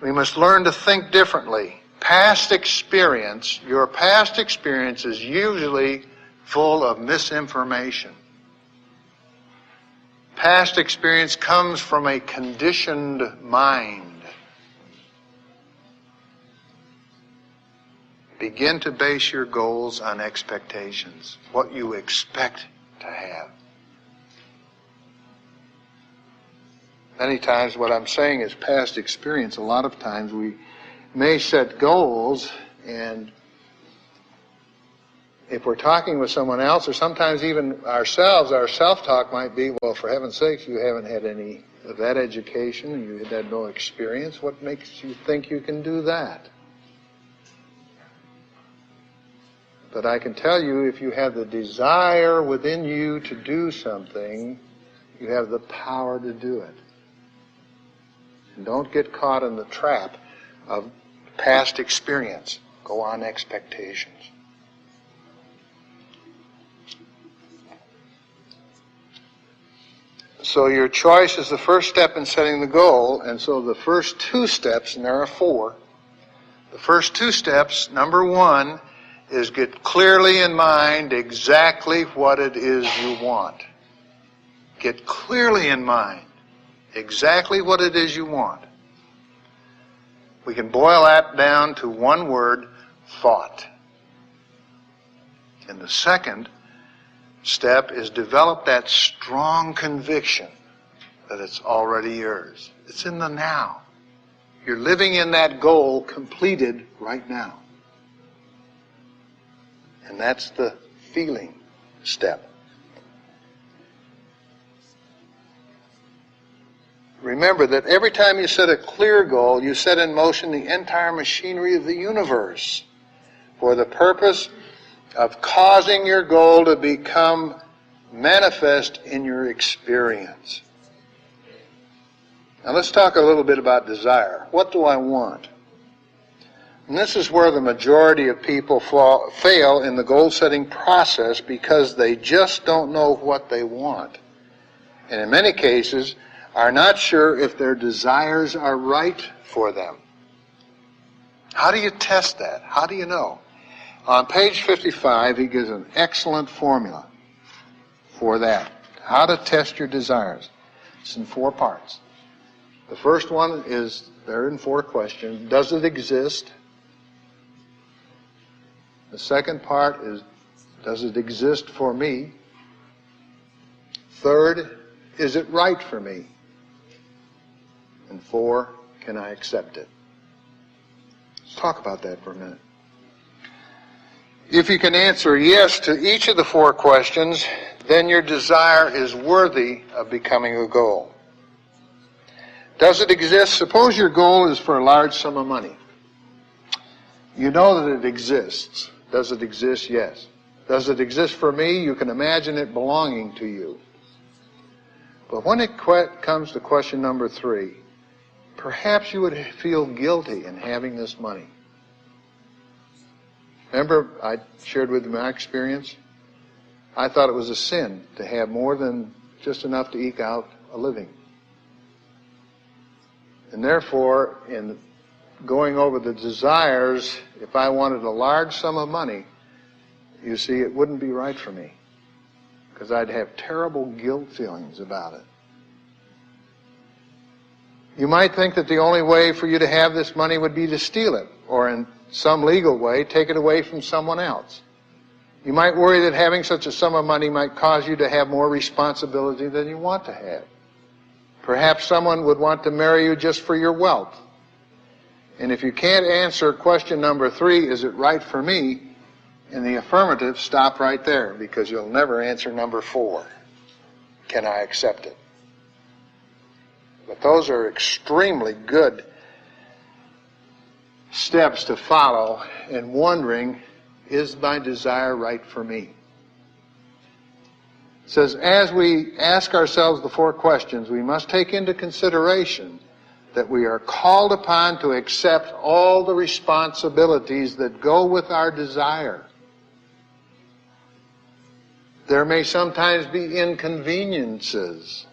We must learn to think differently. Your past experience is usually full of misinformation. Past experience comes from a conditioned mind. Begin to base your goals on expectations, what you expect to have. Many times what I'm saying is past experience. A lot of times we may set goals, and if we're talking with someone else, or sometimes even ourselves, our self-talk might be, well, for heaven's sakes, you haven't had any of that education, you had no experience. What makes you think you can do that? But I can tell you, if you have the desire within you to do something, you have the power to do it. And don't get caught in the trap of past experience. Go on expectations. So your choice is the first step in setting the goal, and so the first two steps, and there are 4, the first 2 steps, number 1, is get clearly in mind exactly what it is you want. Get clearly in mind exactly what it is you want. We can boil that down to one word, thought. And the second step is develop that strong conviction that it's already yours. It's in the now. You're living in that goal completed right now. And that's the feeling step. Remember that every time you set a clear goal, you set in motion the entire machinery of the universe for the purpose of causing your goal to become manifest in your experience. Now let's talk a little bit about desire. What do I want? And this is where the majority of people fail in the goal-setting process, because they just don't know what they want. And in many cases, are not sure if their desires are right for them. How do you test that? How do you know? On page 55, he gives an excellent formula for that. How to test your desires. It's in 4 parts. The first one is, there in 4 questions, does it exist? The second part is, does it exist for me? Third, is it right for me? And 4, can I accept it? Let's talk about that for a minute. If you can answer yes to each of the 4 questions, then your desire is worthy of becoming a goal. Does it exist? Suppose your goal is for a large sum of money. You know that it exists. Does it exist? Yes. Does it exist for me? You can imagine it belonging to you. But when it comes to question number 3, perhaps you would feel guilty in having this money. Remember, I shared with you my experience? I thought it was a sin to have more than just enough to eke out a living. And therefore, in going over the desires, if I wanted a large sum of money, you see, it wouldn't be right for me, because I'd have terrible guilt feelings about it. You might think that the only way for you to have this money would be to steal it, or in some legal way, take it away from someone else. You might worry that having such a sum of money might cause you to have more responsibility than you want to have. Perhaps someone would want to marry you just for your wealth. And if you can't answer question number 3, is it right for me, in the affirmative, stop right there, because you'll never answer number 4. Can I accept it? But those are extremely good steps to follow in wondering, is my desire right for me? It says, as we ask ourselves the 4 questions, we must take into consideration that we are called upon to accept all the responsibilities that go with our desire. There may sometimes be inconveniences.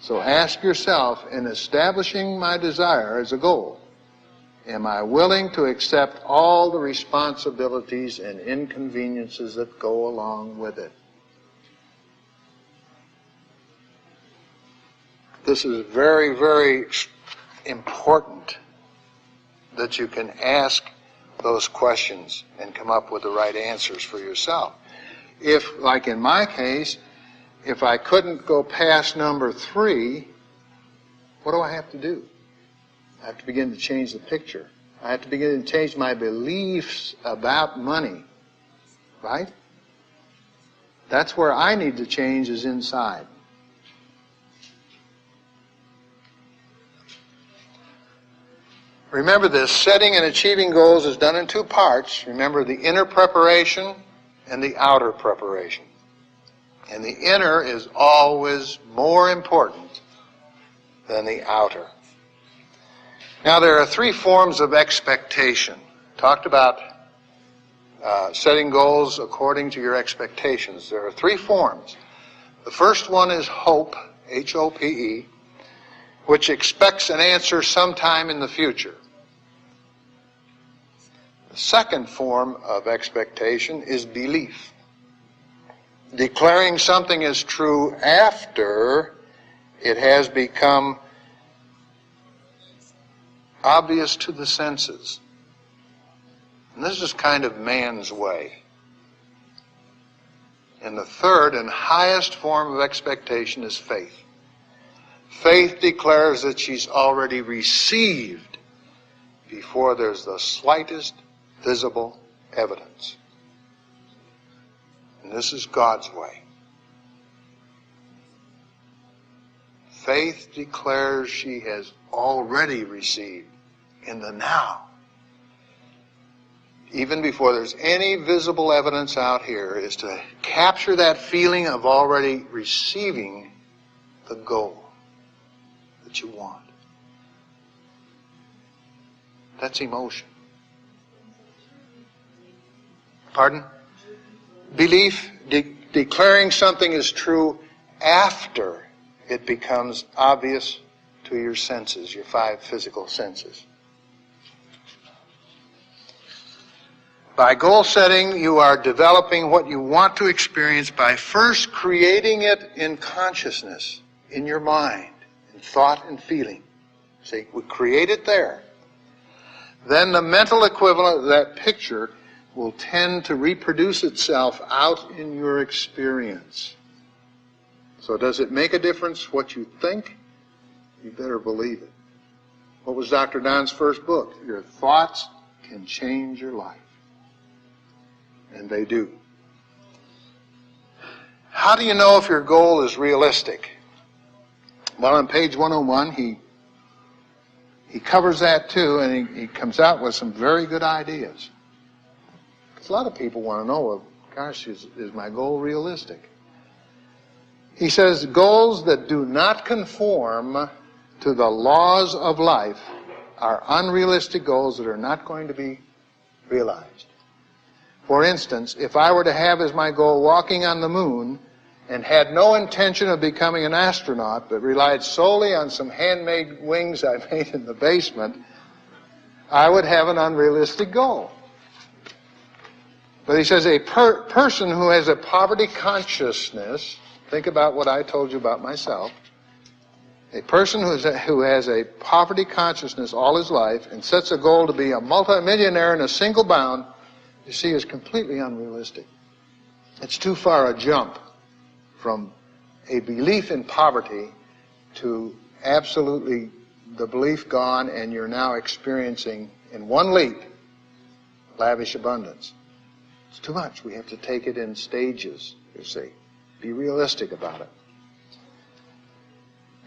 So ask yourself, in establishing my desire as a goal, am I willing to accept all the responsibilities and inconveniences that go along with it? This is very, very important that you can ask those questions and come up with the right answers for yourself. If, like in my case, if I couldn't go past number 3, what do I have to do? I have to begin to change the picture. I have to begin to change my beliefs about money, right? That's where I need to change, is inside. Remember this, setting and achieving goals is done in 2 parts. Remember the inner preparation and the outer preparation. And the inner is always more important than the outer. Now there are 3 forms of expectation. Talked about setting goals according to your expectations. There are 3 forms. The first one is hope, H-O-P-E, which expects an answer sometime in the future. The second form of expectation is belief, declaring something as true after it has become obvious to the senses. And this is kind of man's way. And the third and highest form of expectation is faith. Faith declares that she's already received before there's the slightest visible evidence. And this is God's way. Faith declares she has already received in the now. Even before there's any visible evidence out here, is to capture that feeling of already receiving the goal that you want. That's emotion. Pardon? Belief, declaring something is true after it becomes obvious to your senses, your 5 physical senses. By goal setting, you are developing what you want to experience by first creating it in consciousness, in your mind, in thought and feeling. See, we create it there. Then the mental equivalent of that picture will tend to reproduce itself out in your experience. So does it make a difference what you think? You better believe it. What was Dr. Don's first book? Your thoughts can change your life. And they do. How do you know if your goal is realistic? Well, on page 101, he covers that too, and he comes out with some very good ideas. Because a lot of people want to know, well, gosh, is my goal realistic? He says goals that do not conform to the laws of life are unrealistic goals that are not going to be realized. For instance, if I were to have as my goal walking on the moon and had no intention of becoming an astronaut but relied solely on some handmade wings I made in the basement, I would have an unrealistic goal. But he says a person who has a poverty consciousness, think about what I told you about myself, a person who has a poverty consciousness all his life and sets a goal to be a multimillionaire in a single bound, you see, is completely unrealistic. It's too far a jump from a belief in poverty to absolutely the belief gone and you're now experiencing in one leap lavish abundance. It's too much. We have to take it in stages, you see. Be realistic about it.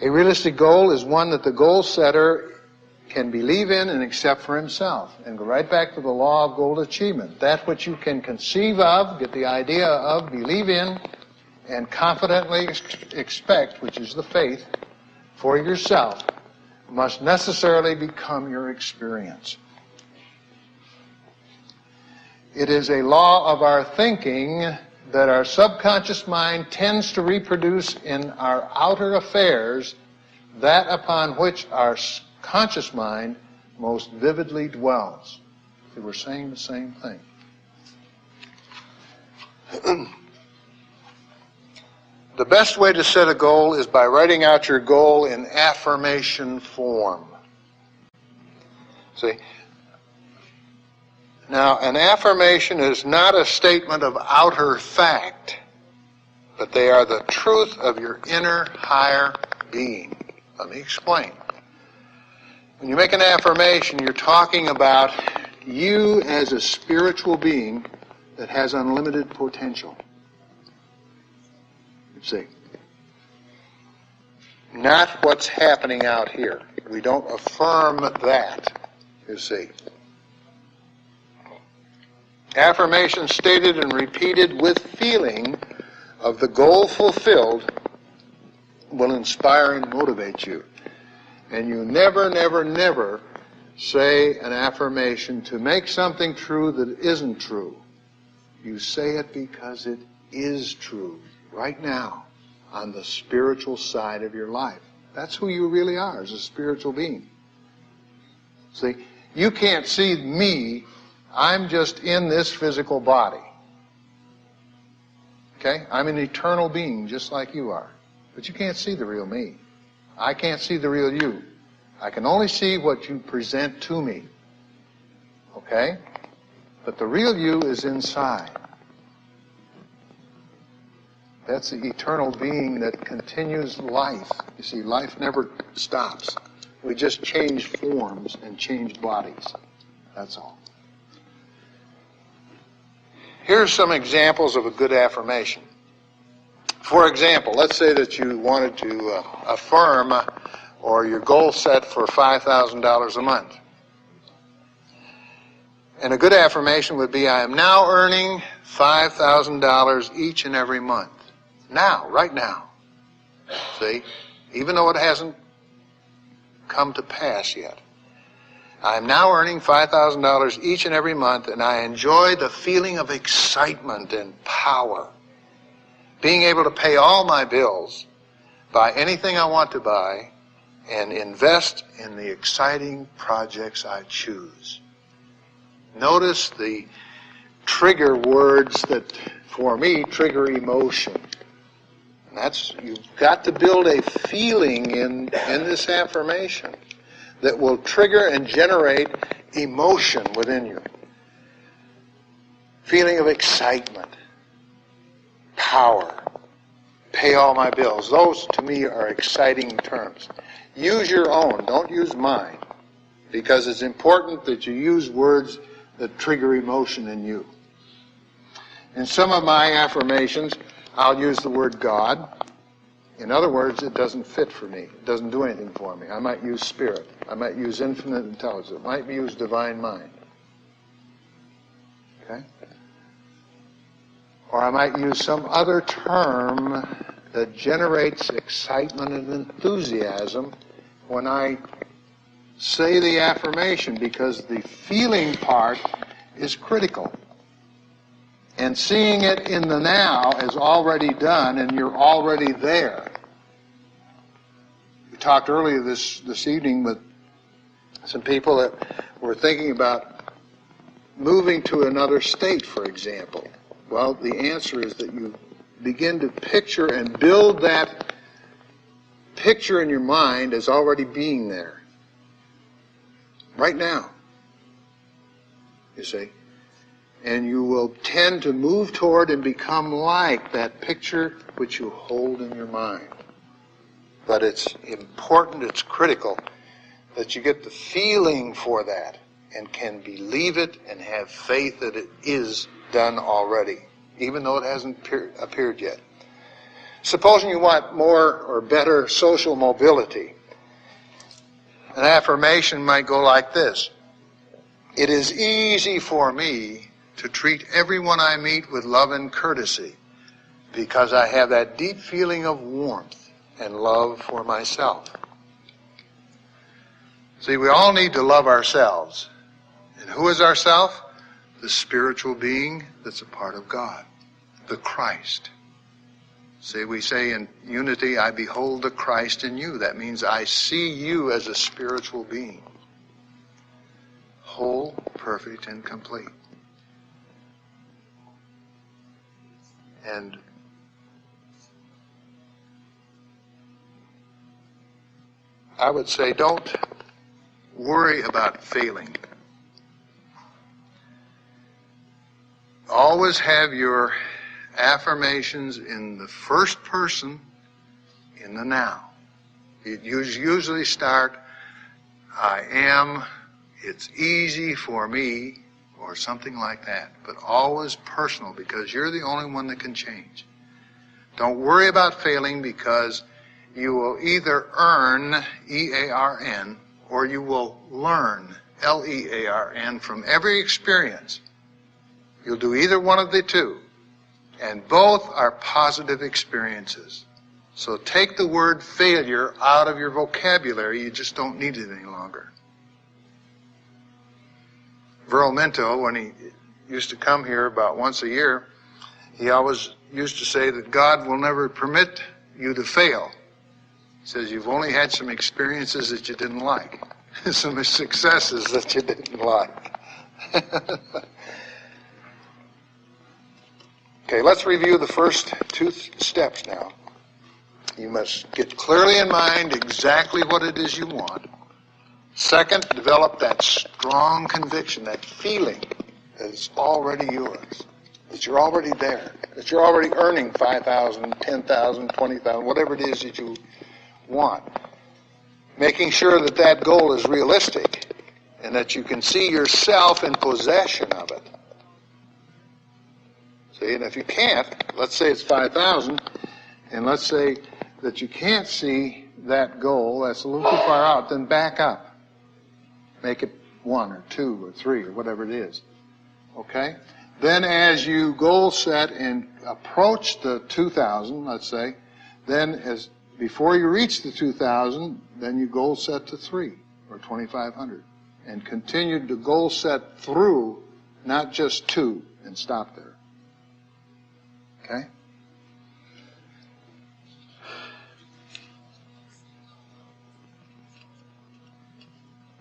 A realistic goal is one that the goal setter can believe in and accept for himself. And go right back to the law of goal achievement. That which you can conceive of, get the idea of, believe in, and confidently expect, which is the faith, for yourself, must necessarily become your experience. It is a law of our thinking that our subconscious mind tends to reproduce in our outer affairs that upon which our conscious mind most vividly dwells. See, we're saying the same thing. The best way to set a goal is by writing out your goal in affirmation form. See? Now, an affirmation is not a statement of outer fact, but they are the truth of your inner higher being. Let me explain. When you make an affirmation, you're talking about you as a spiritual being that has unlimited potential. You see? Not what's happening out here. We don't affirm that, you see. Affirmations stated and repeated with feeling of the goal fulfilled will inspire and motivate you. And you never, never, never say an affirmation to make something true that isn't true. You say it because it is true right now on the spiritual side of your life. That's who you really are as a spiritual being. See, you can't see me. I'm just in this physical body. Okay? I'm an eternal being just like you are. But you can't see the real me. I can't see the real you. I can only see what you present to me. Okay? But the real you is inside. That's the eternal being that continues life. You see, life never stops. We just change forms and change bodies. That's all. Here's some examples of a good affirmation. For example, let's say that you wanted to affirm or your goal set for $5,000 a month. And a good affirmation would be, I am now earning $5,000 each and every month. Now, right now. See? Even though it hasn't come to pass yet. I am now earning $5,000 each and every month, and I enjoy the feeling of excitement and power. Being able to pay all my bills, buy anything I want to buy, and invest in the exciting projects I choose. Notice the trigger words that, for me, trigger emotion. And that's, you've got to build a feeling in this affirmation that will trigger and generate emotion within you. Feeling of excitement, power, pay all my bills. Those, to me, are exciting terms. Use your own. Don't use mine. Because it's important that you use words that trigger emotion in you. In some of my affirmations, I'll use the word God. In other words, it doesn't fit for me. It doesn't do anything for me. I might use spirit. I might use infinite intelligence. I might use divine mind. Okay? Or I might use some other term that generates excitement and enthusiasm when I say the affirmation, because the feeling part is critical. And seeing it in the now is already done, and you're already there. We talked earlier this evening with some people that were thinking about moving to another state, for example. Well, the answer is that you begin to picture and build that picture in your mind as already being there. Right now. You see? And you will tend to move toward and become like that picture which you hold in your mind. But it's important, it's critical, that you get the feeling for that and can believe it and have faith that it is done already, even though it hasn't appeared yet. Supposing you want more or better social mobility, an affirmation might go like this. It is easy for me to treat everyone I meet with love and courtesy because I have that deep feeling of warmth and love for myself. See, we all need to love ourselves. And who is ourself? The spiritual being that's a part of God, the Christ. See, we say in unity, I behold the Christ in you. That means I see you as a spiritual being. whole, perfect, and complete. And I would say don't worry about failing. Always have your affirmations in the first person in the now. You usually start, I am, it's easy for me, or something like that. But always personal, because you're the only one that can change. Don't worry about failing, because you will either earn, E-A-R-N, or you will learn, L-E-A-R-N, from every experience. You'll do either one of the two. And both are positive experiences. So take the word failure out of your vocabulary. You just don't need it any longer. Verl Minto, when he used to come here about once a year, he always used to say that God will never permit you to fail. He says you've only had some experiences that you didn't like, some successes that you didn't like. Okay, let's review the first two steps now. You must get clearly in mind exactly what it is you want. Second, develop that strong conviction, that feeling that it's already yours, that you're already there, that you're already earning 5,000, 10,000, 20,000, whatever it is that you want. Making sure that that goal is realistic and that you can see yourself in possession of it. See, and if you can't, let's say it's 5,000, and let's say that you can't see that goal, that's a little too far out, then back up. Make it 1 or 2 or 3 or whatever it is. Okay? Then as you goal set and approach the 2,000, let's say, then as before you reach the 2,000, then you goal set to 3 or 2,500. And continue to goal set through, not just 2, and stop there. Okay?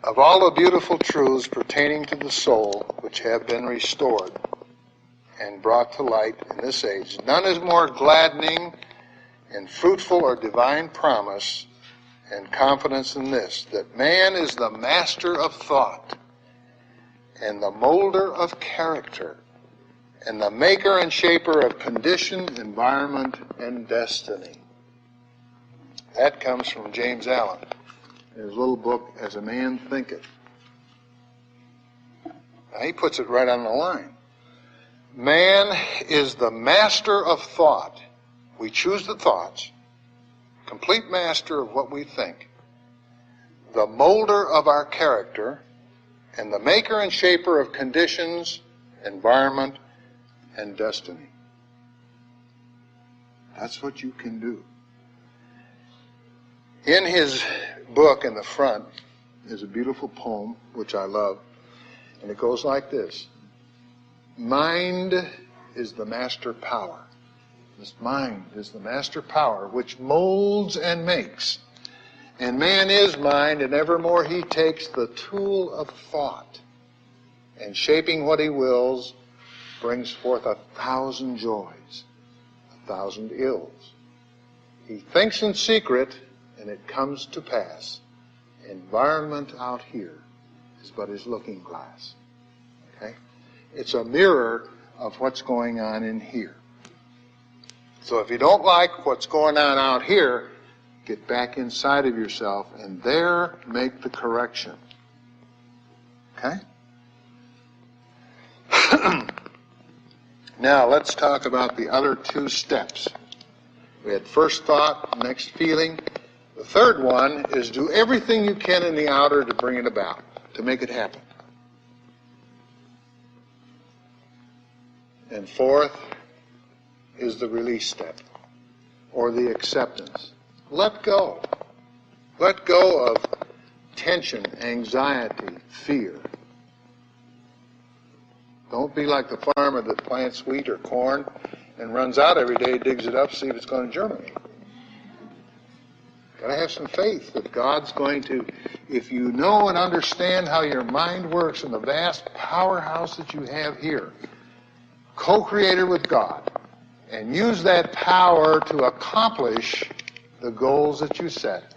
Of all the beautiful truths pertaining to the soul which have been restored and brought to light in this age, none is more gladdening and fruitful or divine promise and confidence than this, that man is the master of thought and the molder of character and the maker and shaper of condition, environment, and destiny. That comes from James Allen in his little book, As a Man Thinketh. Now, he puts it right on the line. Man is the master of thought. We choose the thoughts, complete master of what we think, the molder of our character, and the maker and shaper of conditions, environment, and destiny. That's what you can do. In his book in the front is a beautiful poem, which I love, and it goes like this. Mind is the master power. This mind is the master power which molds and makes. And man is mind, and evermore he takes the tool of thought, and shaping what he wills, brings forth 1,000 joys, 1,000 ills. He thinks in secret, and it comes to pass. Environment out here is but his looking glass. Okay? It's a mirror of what's going on in here. So if you don't like what's going on out here, get back inside of yourself and there make the correction. Okay? Now let's talk about the other 2 steps. We had first thought, next feeling. The third one is do everything you can in the outer to bring it about, to make it happen. And fourth is the release step, or the acceptance. Let go. Let go of tension, anxiety, fear. Don't be like the farmer that plants wheat or corn and runs out every day, digs it up, see if it's going to germinate. Got to have some faith that God's going to, if you know and understand how your mind works in the vast powerhouse that you have here, co-creator with God, and use that power to accomplish the goals that you set,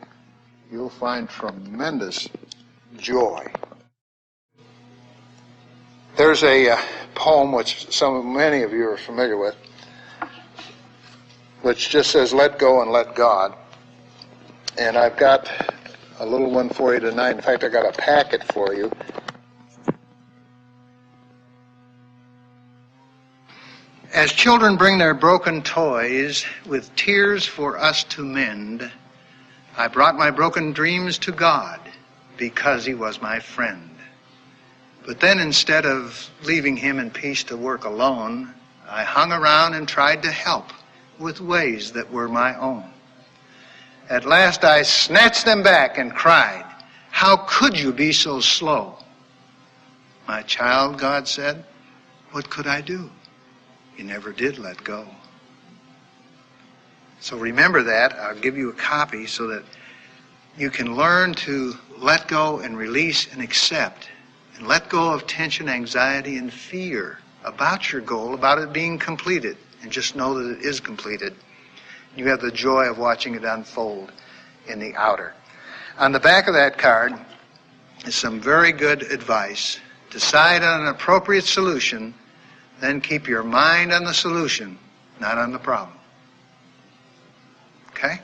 you'll find tremendous joy. There's a poem which many of you are familiar with, which just says, "Let go and let God." And I've got a little one for you tonight. In fact, I got a packet for you. As children bring their broken toys with tears for us to mend, I brought my broken dreams to God because He was my friend. But then instead of leaving Him in peace to work alone, I hung around and tried to help with ways that were my own. At last I snatched them back and cried, "How could you be so slow?" "My child," God said, "what could I do? You never did let go." So remember that. I'll give you a copy so that you can learn to let go and release and accept, and let go of tension, anxiety, and fear about your goal, about it being completed, and just know that it is completed. You have the joy of watching it unfold in the outer. On the back of that card is some very good advice. Decide on an appropriate solution, then keep your mind on the solution, not on the problem. Okay?